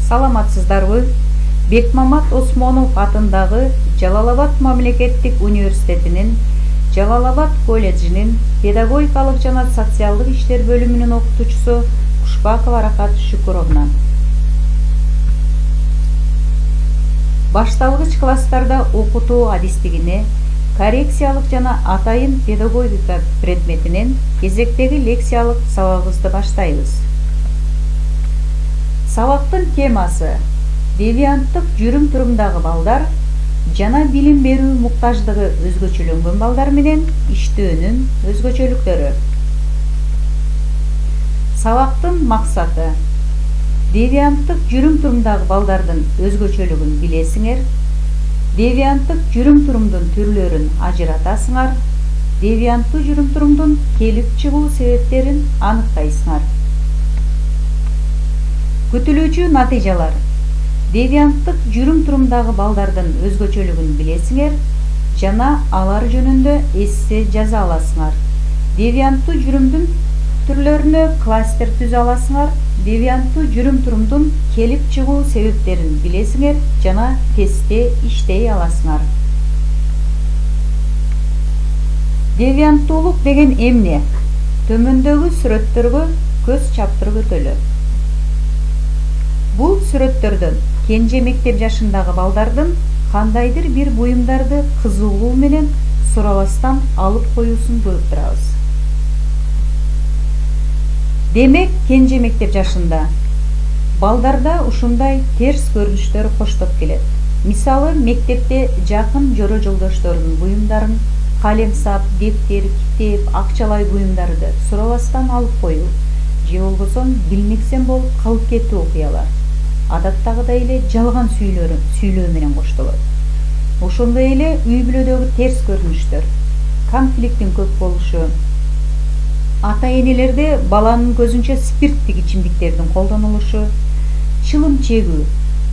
Саламатсыздарбы? Бекмамат Осмонов атындагы Жалал-Абад мамлекеттик университетинин Жалал-Абад колледжинин педагогикалык жана социалдык иштер бөлүмүнүн окутуучусу Кушбакова Рахат Шүкүровна. Башталгыч класстарда окутуу адистигине, коррекциялык жана атайын педагогика предметинен кезектеги лекциялык сабагыбызды баштайбыз. Сабактын темасы девианттык жүрүм-турумдагы балдар жана билим берүү муктаждыгы өзгөчөлөнгөн балдар менен иштөөнүн өзгөчөлүктөрү. Сабактын максаты девианттык жүрүм-турумдагы балдардын өзгөчөлүгүн билесиңер, девианттык жүрүм-турумдун түрлөрүн ажыратасыңар, девианттуу жүрүм-турумдун келип чыгуу себептерин аныктайсыңар. Күтүлүүчү натыйжалар: девианттык жүрүм-турумдагы балдардын өзгөчөлүгүн билесиңер жана алар жөнүндө эссе жаза аласыңар. Девианттуу жүрүмдүн түрлөрүнө кластер түзө аласыңар. Девианттуу жүрүм-турумдун келип чыгуу себептерин билесиңер жана тестте иштей аласыңар. Девианттуулук деген эмне? Төмөндөгү сүрөттөргө көз чаптырып өтөлү. Бул сүрөттөрдөн кенже мектеп жашындагы балдардын кандайдыр бир буюмдарды кызыгуу менен сурабастан алып коюусун көрүп турабыз. Демек, кенже мектеп жашында балдарда ушундай терс көрүнүштөр коштоп келет. Мисалы, мектепте жакын жора жолдошторунун буюмдарын, калемсап, дептер, китеп, акчалай буюмдарды сурабастан алып коюу, же болбосо билмексен болуп калып кетүү окуялар адаттагыдай эле жалган сүйлөө менен коштолот. Ошондой эле үй бүлөдөгү терс көрүнүштөр, конфликттин көп болушу, ата-энелерде баланын көзүнчө спирттик ичимдиктердин колдонулушу, чылым чегүү.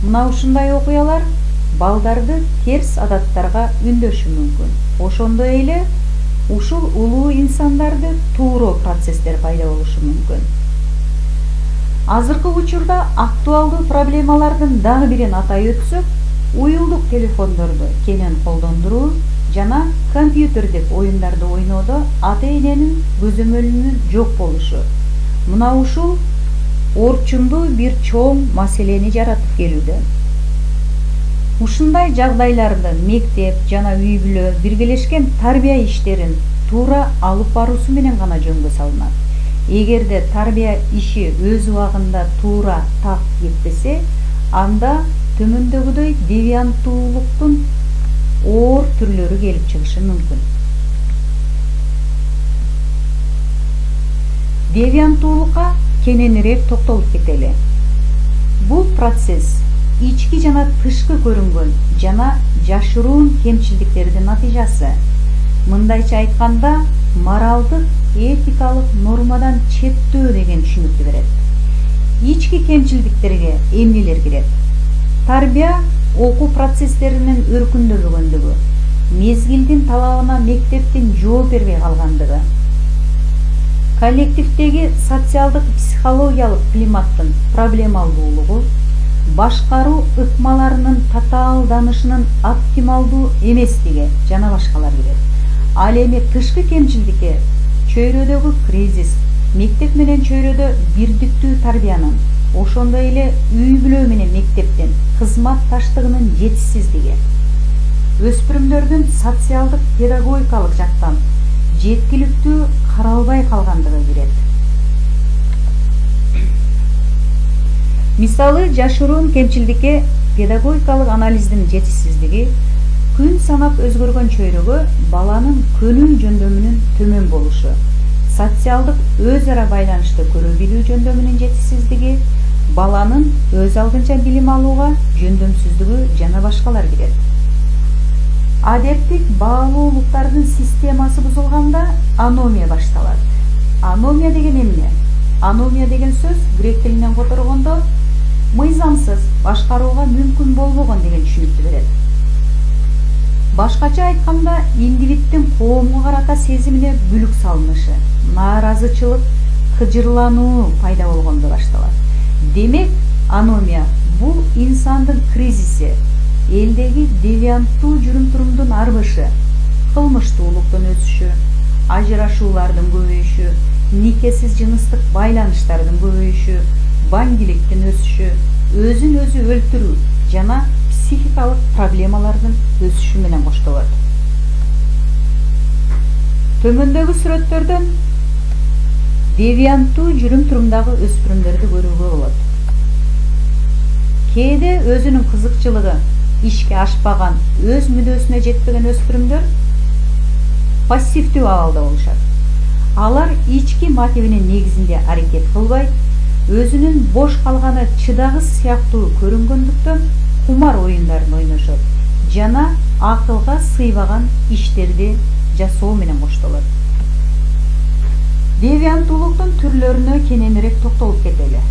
Мына ушундай окуялар балдарды терс адаттарга үндөшү мүмкүн. Ошондой эле ушул улуу инсандарды тууроо процесстер пайда болушу мүмкүн. Азыркы учурда актуалдуу проблемалардын дагы бирин атай өтсөк, уюлдук телефондорду кенен колдондуруу жана компьютердик оюндарды ойноодо ата-эненин көзөмөлүнүн жок болушу. Мына ушул орчундуу бир чоң маселени жаратып келүүдө. Ушундай жагдайларды мектеп жана үй бүлө биргелешкен тарбия иштерин туура алып баруусу менен гана жөнгө салынат. Эгерде тарбия иши өз убагында туура так кетпесе, анда төмөндөгүдөй девианттуулуктун оор түрлөрү келип чыгышы мүмкүн. Девианттуулукка кененирээк токтолуп кетели. Бул процесс ички жана тышкы көрүнгөн жана жашыруун кемчилдиктердин натыйжасы. Мындайча айтканда, моралдык, этикалык нормадан четтөө деген түшүнүктү берет. Ички кемчилдиктерге эмнелер кирет? Тарбия окуу процесстеринин өркүндөбөгөндүгү, мезгилдин талабына мектептин жооп бербей калгандыгы, коллективдеги социалдык психологиялык климаттын проблемалуулугу, башкаруу ыкмаларынын татаалданышынын оптималдуу эместиги жана башкалар кирет. Ал эми тышкы кемчилдикке чөйрөдөгү кризис, мектеп менен чөйрөдө бирдиктүү тарбиянын, ошондой эле үй бүлө менен мектептин кызматташтыгынын жетишсиздиги, өспүрүмдөрдүн социалдык педагогикалык жактан жеткиликтүү каралбай калгандыгы кирет. Мисалы, жашыруун кемчилдикке педагогикалык анализдин жетишсиздиги, күн санап өзгөргөн чөйрөгө баланын көнүү жөндөмүнүн төмөн болушу, социалдык өз ара байланышты көрө билүү жөндөмүнүн жетишсиздиги, баланын өз алдынча билим алууга жөндөмсүздүгү жана башкалар кирет. Адептик баалуулуктардын системасы бузулганда аномия башталат. Аномия деген эмне? Аномия деген сөз грек тилинен которгондо мыйзамсыз, башкарууга мүмкүн болбогон деген түшүнүктү берет. Башкача айтканда, индивиддин коомго карата сезимине бүлүк салынышы, нааразычылык, кыжырлануу пайда болгондо башталат. Демек, аномия Бул инсандын кризиси, элдеги девианттуу жүрүм-турумдун арбышы, кылмыштуулуктун өсүшү, ажырашуулардын көбөйүшү, никесиз жыныстык байланыштардын көбөйүшү, баңгиликтин өсүшү, өзүн өзү өлтүрүү жана психикалык проблемалардын өсүшү менен коштолот. Төмөндөгү сүрөттөрдөн девианттуу жүрүм-турумдагы өспүрүмдөрдү көрүүгө болот. Кээде өзүнүн кызыкчылыгы ишке ашпаган, өз мүдөөсүнө жетпеген өспүрүмдөр пассивдүү абалда болушат. Алар ички мотивинин негизинде аракет кылбай, өзүнүн бош калганы чыдагыс сыяктуу көрүнгөндүктөн кумар оюндарын ойношот жана акылга сыйбаган иштерди жасоо менен коштолот. Девианттуулуктун түрлөрүнө кененирээк токтолуп кетели.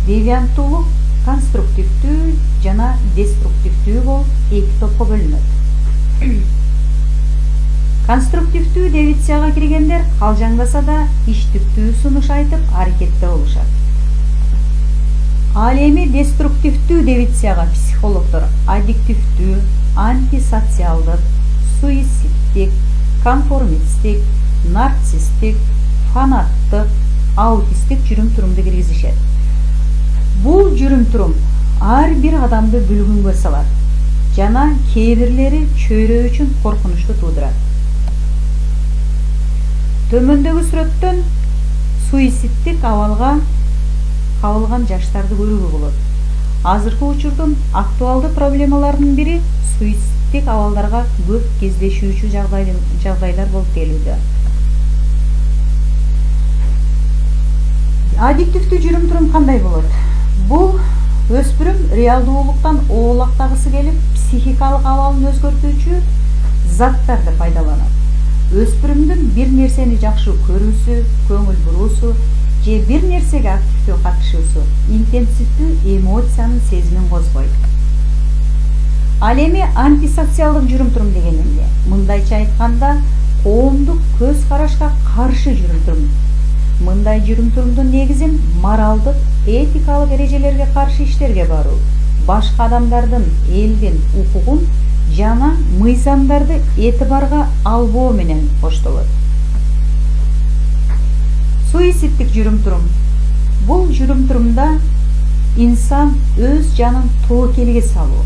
Девианттуулук конструктивдүү жана деструктивдүү болуп эки топко бөлүнөт. Конструктивдүү девицияга киргендер калжаңдаса да иштиктүү сунуш айтып аракетте болушат. Ал эми деструктивдүү девицияга психологдор аддиктивдүү, антисоциалдык, суицидтик, конформистик, нарцисстик, фанаттык, аутисттик жүрүм-турумду киргизишет. Бул жүрүм-турум ар бир адамды бүлгүнгө салат жана кээ бирлери чөйрө үчүн коркунучту туудурат. Төмөндөгү сүрөттөн суицидтик абалга кабылган жаштарды көрүүгө болот. Азыркы учурдун актуалдуу проблемаларынын бири суицидтик абалдарга көп кездешүүчү жагдайлар болуп келүүдө. Аддиктивдүү жүрүм-турум кандай болот? Бул өспүрүм реалдуулуктан оолактагысы келип, психикалык абалын өзгөртүүчү заттарды пайдаланат. Өспүрүмдүн бир нерсени жакшы көрүүсү, көңүл буруусу же бир нерсеге активдүү катышуусу интенсивдүү эмоциянын сезимин козгойт. Ал эми антисоциалдык жүрүм-турум деген эмне? Мындайча айтканда, коомдук көз карашка каршы жүрүм-турум. Мындай жүрүм-турумдун негизин моралдык, этикалык эрежелерге каршы иштерге баруу, башка адамдардын, элдин укугун жана мыйзамдарды этибарга албоо менен коштолот. Суицидтик жүрүм-турум. Бул жүрүм-турумда инсан өз жанын тобокелге салуу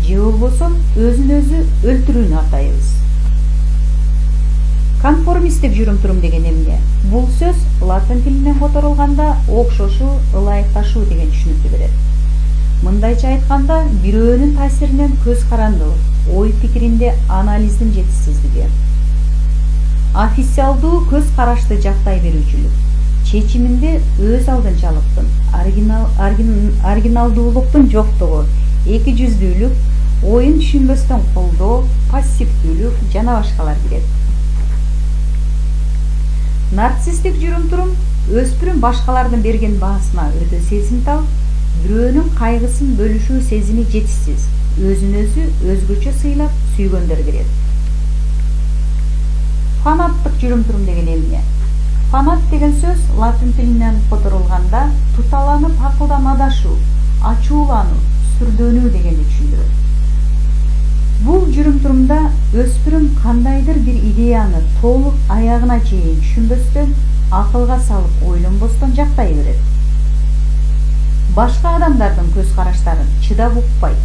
же болбосо өзүн өзү өлтүрүүнү атайбыз. Конформисттик жүрүм-турум деген эмне? Бул сөз латын тилинен которулганда окшошуу, ылайыкташуу деген түшүнүктү берет. Мындайча айтканда, бирөөнүн таасиринен көз карандылык, ой пикиринде анализдин жетишсиздиги, официалдуу көз карашты жактай берүүчүлүк, чечиминде өз алдынчалыктын, оригиналдуулуктун жоктугу, эки жүздүүлүк, оюн түшүнбөстөн колдоо, пассивдүүлүк жана башкалар кирет. Нарцисстик жүрүм-турум өспүрүм башкалардын берген баасына өтө сезимтал, бирөөнүн кайгысын бөлүшүү сезими жетишсиз, өзүн өзү өзгөчө сыйлап сүйгөндөр кирет. Фанаттык жүрүм-турум деген эмне? Фанат деген сөз латын тилинен которулганда туталанып акылдан адашуу, ачуулануу, сүрдөнүү дегенди түшүндүрөт. Бул жүрүм-турумда өспүрүм кандайдыр бир идеяны толук аягына чейин түшүнбөстөн, акылга салып ойлонбостон жактай берет. Башка адамдардын көз караштарын чыдап укпайт,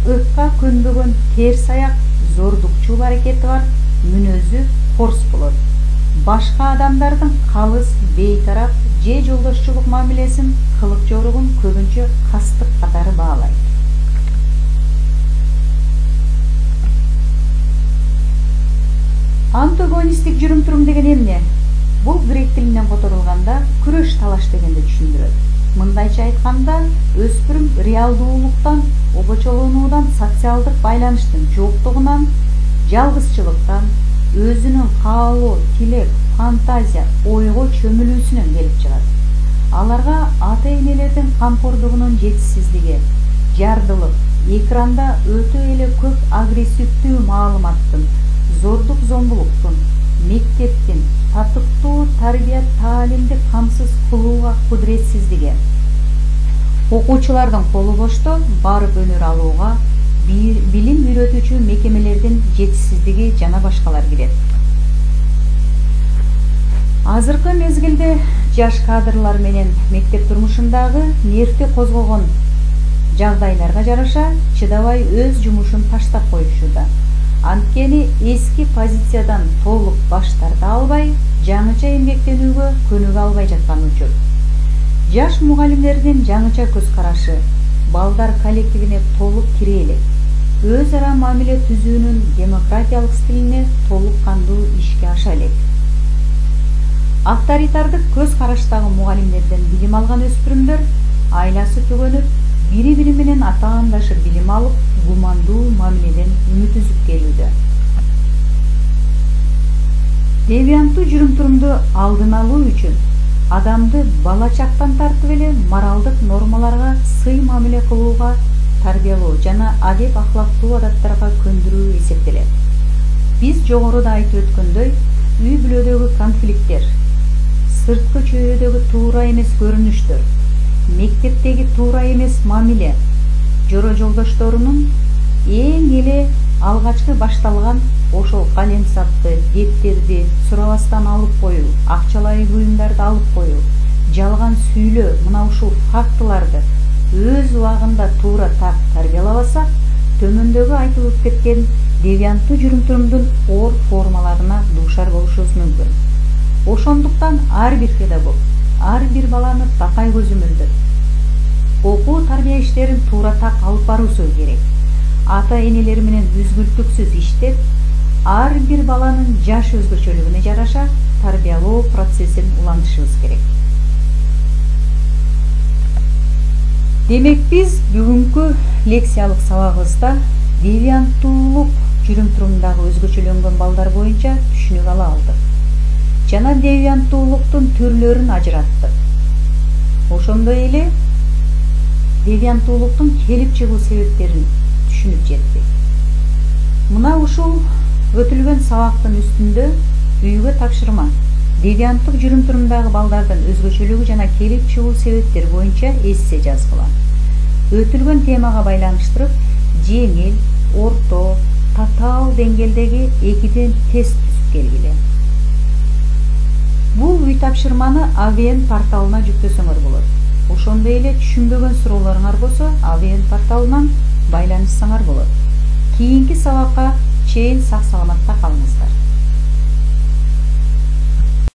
ыкка көнбөгөн терс аяк, зордукчул аракети бар, мүнөзү корс болот. Башка адамдардын калыс, бейтарап же жолдошчулук мамилесин, кылык жоругун көбүнчө кастык катары баалайт. Антагонисттик жүрүм-турум деген эмне? Бул грек тилинен которулганда күрөш, талаш дегенди түшүндүрөт. Мындайча айтканда, өспүрүм реалдуулуктан, обочолонуудан, социалдык байланыштын жоктугунан, жалгызчылыктан, өзүнүн каалоо, тилек, фантазия, ойго чөмүлүүсүнөн келип чыгат. Аларга ата-энелердин камкордугунун жетишсиздиги, жардылык, экранда өтө эле көп агрессивдүү маалыматтын, зордук-зомбулуктун, мектептин, татыктуу тарбия таалимди камсыз кылууга кудуретсиздиги, окуучулардын колу бошто барып өнөр алууга билим үйрөтүүчү мекемелердин жетишсиздиги жана башкалар кирет. Азыркы мезгилде жаш кадрлар менен мектеп турмушундагы нервти козгогон жагдайларга жараша чыдабай өз жумушун таштап коюшууда. Анткени эски позициядан толук баш тарта албай, жаңыча эмгектенүүгө көнүгө албай жаткан учур. Жаш мугалимдердин жаңыча көз карашы балдар коллективине толук кире элек. Өз ара мамиле түзүүнүн демократиялык стилине толук кандуу ишке аша элек. Авторитардык көз караштагы мугалимдерден билим алган өспүрүмдөр айласы төгөнүп, бири-бири менен атаандашып билим алып, гумандуу мамиледен үмүт үзүп келүүдө. Девианттуу жүрүм-турумду алдын алуу үчүн адамды бала чактан тартып эле моралдык нормаларга сый мамиле кылууга тарбиялоо жана адеп ахлактуу адаттарга көндүрүү эсептелет. Биз жогоруда айтып өткөндөй, үй бүлөдөгү конфликттер, сырткы чөйрөдөгү туура эмес көрүнүштөр, мектептеги туура эмес мамиле, жоро жолдошторунун эң эле алгачкы башталган ошол калем сапты, дептерди сурабастан алып коюу, акчалай буюмдарды алып коюу, жалган сүйлөө, мына ушул фактыларды өз убагында туура так тарбиялабаса, төмөндөгү айтылып кеткен девианттуу жүрүм-турумдун оор формаларына дуушар болушубуз мүмкүн. Ошондуктан ар бир педагог, ар бир баланы такай көзөмөлдөп, окуу тарбия иштерин туура так алып баруусу керек. Ата-энелери менен үзгүлтүксүз иштеп, ар бир баланын жаш өзгөчөлүгүнө жараша тарбиялоо процессин улантышыбыз керек. Демек биз бүгүнкү лекциялык сабагыбызда девианттуулук жүрүм-турумундагы өзгөчөлөнгөн балдар боюнча түшүнүк ала алдык. Жана девианттуулуктун түрлөрүн ажыраттык. Ошондой эле девианттуулуктун келип чыгуу себептерин түшүнүп жеттик. Мына ушул өтүлгөн сабактын үстүндө үйгө тапшырма девианттык жүрүм-турумундагы балдардын өзгөчөлүгү жана келип чыгуу себептери боюнча эссе жазгыла. Өтүлгөн темага байланыштырып, жеңил, орто, татаал деңгээлдеги 2 тест түзүп келгиле. Бул үй тапшырманы AVN порталына жүктөсөңөр болот. Ошондой эле түшүнбөгөн суроолоруңар болсо, AVN порталынан байланышсаңар болот. Кийинки сабакка чейин сак саламатта калыңыздар.